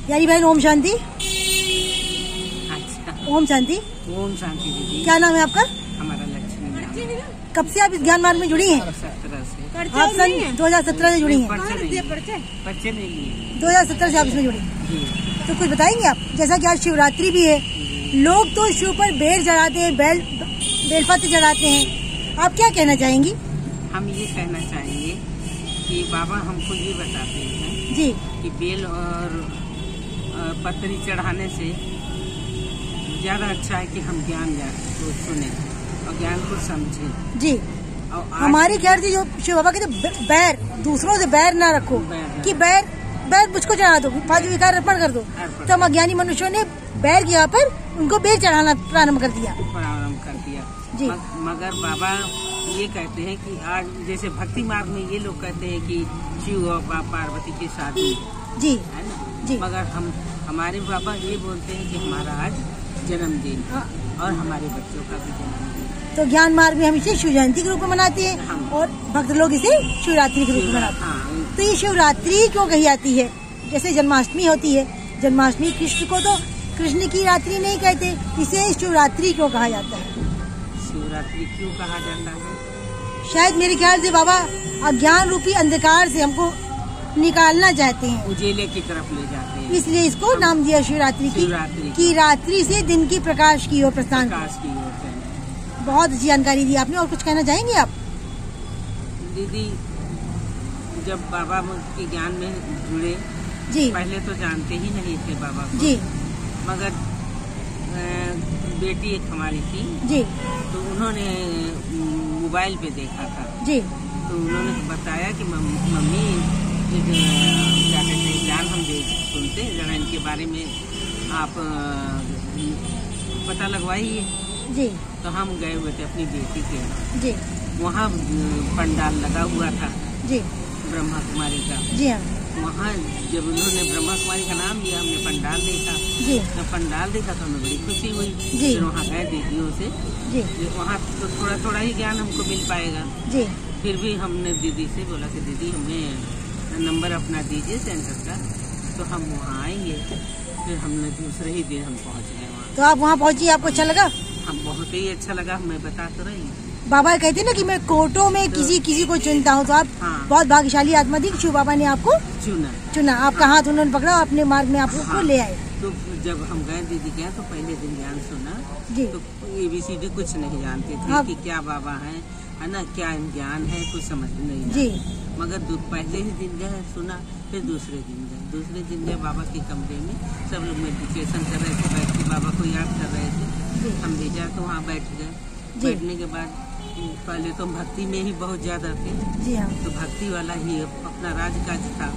यारी बहन ओम शांति। अच्छा। ओम शांति। ओम शांति दीदी। क्या नाम है आपका? हमारा लक्ष्मी। कब से आप इस ज्ञान मार्ग में जुड़ी हैं? 17 से। आप सन 2017 से जुड़ी हैं? पर्चे नहीं लिए। 2017 से आप इसमें जुड़ी। तो कुछ बताएंगे आप? जैसा कि आज शिवरात्रि भी है, लोग तो शिव पर बेल चढ़ाते हैं, बेलपत्र चढ़ाते हैं, आप क्या कहना चाहेंगी? हम ये कहना चाहेंगे कि बाबा हमको ये बताते हैं जी कि बेल और पत्री चढ़ाने से ज्यादा अच्छा है कि हम ज्ञान को सुने और ज्ञान को समझें। जी। और हमारी ख्याल से जो शिव बाबा कहते बैर, दूसरों से बैर ना रखो, कि बैर मुझको चढ़ा दो, फालतू विकार अर्पण कर दो। तो हम अज्ञानी मनुष्यों ने बैर की जगह पर उनको बेल चढ़ाना प्रारंभ कर दिया। जी। मगर बाबा ये कहते हैं कि आज जैसे भक्ति मार्ग में ये लोग कहते हैं कि शिव और पार्वती की शादी जी है ना जी। मगर हमारे बाबा ये बोलते हैं कि हमारा आज जन्मदिन और हमारे बच्चों का भी जन्मदिन। तो ज्ञान मार्ग में हम इसे शिव जयंती के रूप में मनाते हैं और भक्त लोग इसे शिवरात्रि के रूप में मनाते हैं। तो ये शिवरात्रि क्यों कही जाती है? जैसे जन्माष्टमी होती है, जन्माष्टमी कृष्ण को तो कृष्ण की रात्रि नहीं कहते, इसे शिवरात्रि क्यों कहा जाता है? शिवरात्रि क्यों कहा जाता है? शायद मेरे ख्याल से बाबा अज्ञान रूपी अंधकार से हमको निकालना चाहते हैं, उजेले की तरफ ले जाते हैं, इसलिए इसको नाम दिया शिवरात्रि की रात्रि से दिन की प्रकाश की ओर प्रस्थान की ओर। बहुत अच्छी जानकारी दी आपने। और कुछ कहना चाहेंगे आप? दीदी जब बाबा के ज्ञान में जुड़े जी, पहले तो जानते ही नहीं थे बाबा को जी, मगर बेटी एक हमारी थी जी, तो उन्होंने मोबाइल पे देखा था जी, तो उन्होंने बताया कि मम्मी क्या कहते हैं ज्ञान हम सुनते हैं, जरा इनके बारे में आप पता लगवाइए। जी। तो हम गए हुए थे अपनी बेटी के, जी, वहाँ पंडाल लगा हुआ था जी, ब्रह्मा कुमारी का। जी हाँ। वहाँ जब उन्होंने ब्रह्मा कुमारी का नाम लिया, हमने पंडाल देखा। जी। जब पंडाल देखा तो हमें बड़ी खुशी हुई। जी। फिर वहाँ गए दीदियों से। जी। वहाँ तो थोड़ा थोड़ा ही ज्ञान हमको मिल पाएगा। जी। फिर भी हमने दीदी से बोला कि दीदी हमें नंबर अपना दीजिए सेंटर का, तो हम वहाँ आएंगे। फिर हमने दूसरे ही दिन हम पहुँच गए वहाँ। तो आप वहाँ पहुँची, आपको अच्छा लगा? हम बहुत ही अच्छा लगा, मैं बता तो रही हूँ। बाबा कहते ना कि मैं कोटों में किसी को चुनता हूँ, तो आप बहुत भाग्यशाली आत्मा थी, शिव बाबा ने आपको चुना, आपका हाथ उन्होंने पकड़ा, अपने मार्ग में आपको ले आए। तो जब हम गए दीदी गए तो पहले दिन ज्ञान सुना जी। तो ABCD कुछ नहीं जानते थे कि क्या बाबा है ना, क्या ज्ञान है, कुछ समझ नहीं जी। मगर पहले ही दिन गए सुना, फिर दूसरे दिन गए बाबा के कमरे में, सब लोग मेडिटेशन कर रहे थे, बैठ के बाबा को याद कर रहे थे। हम भी जा तो वहाँ बैठ गए। बैठने के बाद पहले तो भक्ति में ही बहुत ज्यादा थे जी हाँ। तो भक्ति वाला ही अपना राजकाज था।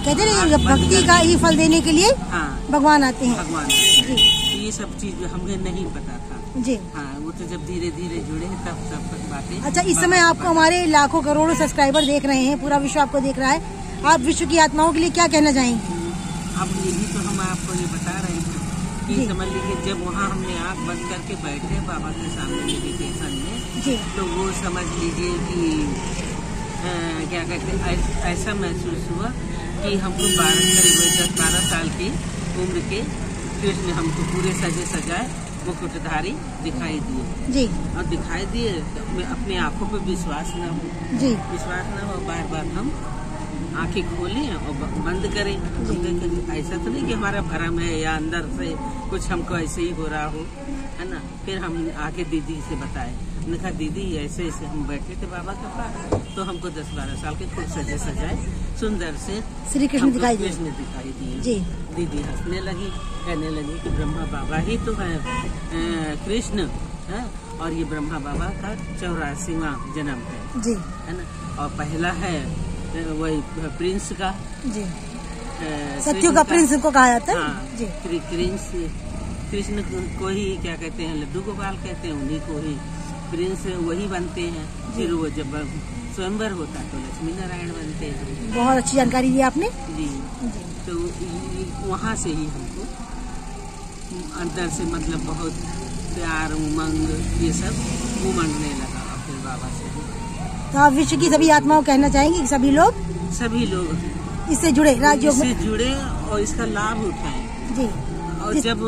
कहते हैं भक्ति का ही फल देने के लिए भगवान आते हैं। भगवान तो ये सब चीज हमें नहीं पता था जी। हाँ, वो तो जब धीरे धीरे जुड़े तब तक बातें। अच्छा, इस समय आपको हमारे लाखों करोड़ों सब्सक्राइबर देख रहे हैं, पूरा विश्व आपको देख रहा है, आप विश्व की आत्माओं के लिए क्या कहना चाहेंगे? अब यही तो हम आपको ये बता रहे हैं कि समझ लीजिए जब वहाँ हमने आँख बंद करके बैठे बाबा के सामने मेडिटेशन में जी। तो वो समझ लीजिए कि क्या कहते हैं, ऐसा महसूस हुआ कि हमको 10-12 साल की उम्र के कृष्ण हमको पूरे सजे सजाए मुकुटधारी दिखाई दिए जी। और दिखाई दिए तो अपनी आँखों पे विश्वास न हो जी, विश्वास न हो, बार बार हम आंखें खोलें और बंद करें। तो ऐसा तो नहीं कि हमारा भरम है या अंदर से कुछ हमको ऐसे ही हो रहा हो, है ना। फिर हम आके दीदी से बताए, उन्होंने कहा दीदी ऐसे ऐसे हम बैठे थे बाबा के पास, तो हमको 10-12 साल के खूब सजे सजाए सुंदर से श्री कृष्ण दिखाई दिए जी। दीदी हंसने लगी, कहने लगी कि ब्रह्मा बाबा ही तो है कृष्ण है, और ये ब्रह्मा बाबा का 84वां जन्म है ना, और पहला है वही प्रिंस का जी, सत्यो का प्रिंस को कहा जाता है हाँ, जी। प्रिंस कृष्ण को ही क्या कहते हैं, लड्डू गोपाल कहते हैं, उन्हीं को ही प्रिंस वही बनते हैं। फिर वो जब स्वयंवर होता है तो लक्ष्मी नारायण बनते हैं। बहुत अच्छी जानकारी दी आपने जी। तो वहाँ से ही हमको अंदर से मतलब बहुत प्यार उमंग ये सब उमंगने लगा फिर बाबा से। तो आप विश्व की सभी आत्माओं कहना चाहेंगे कि सभी लोग इससे जुड़े, राजयोग इससे जुड़े और इसका लाभ उठाएं जी। और जब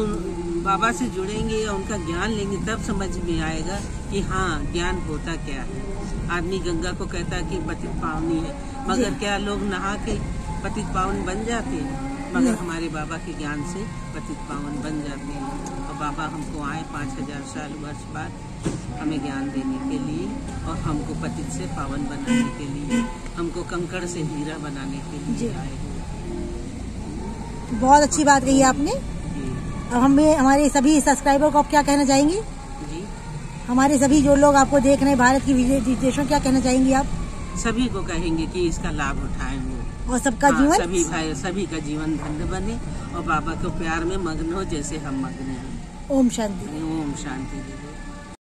बाबा से जुड़ेंगे या उनका ज्ञान लेंगे तब समझ में आएगा कि हाँ ज्ञान होता क्या है। आदमी गंगा को कहता है कि पतित पावनी है, मगर क्या लोग नहा के पतित पावन बन जाते हैं? मगर हमारे बाबा के ज्ञान से पतित पावन बन जाते हैं। और बाबा हमको आए 5000 साल वर्ष बाद हमें ज्ञान देने के लिए और हमको पतित से पावन बनाने के लिए, हमको कंकड़ से हीरा बनाने के लिए आए हुए। बहुत अच्छी बात कही आपने। अब हमें हमारे सभी सब्सक्राइबर को आप क्या कहना चाहेंगे? जी, हमारे सभी जो लोग आपको देख रहे हैं भारत की विदेशों, क्या कहना चाहेंगे आप? सभी को कहेंगे कि इसका लाभ उठाएं वो और सबका जीवन, सभी भाई सभी का जीवन धन्य बने और बाबा के प्यार में मग्न हो जैसे हम मग्न हैं। ओम शांति। ओम शांति।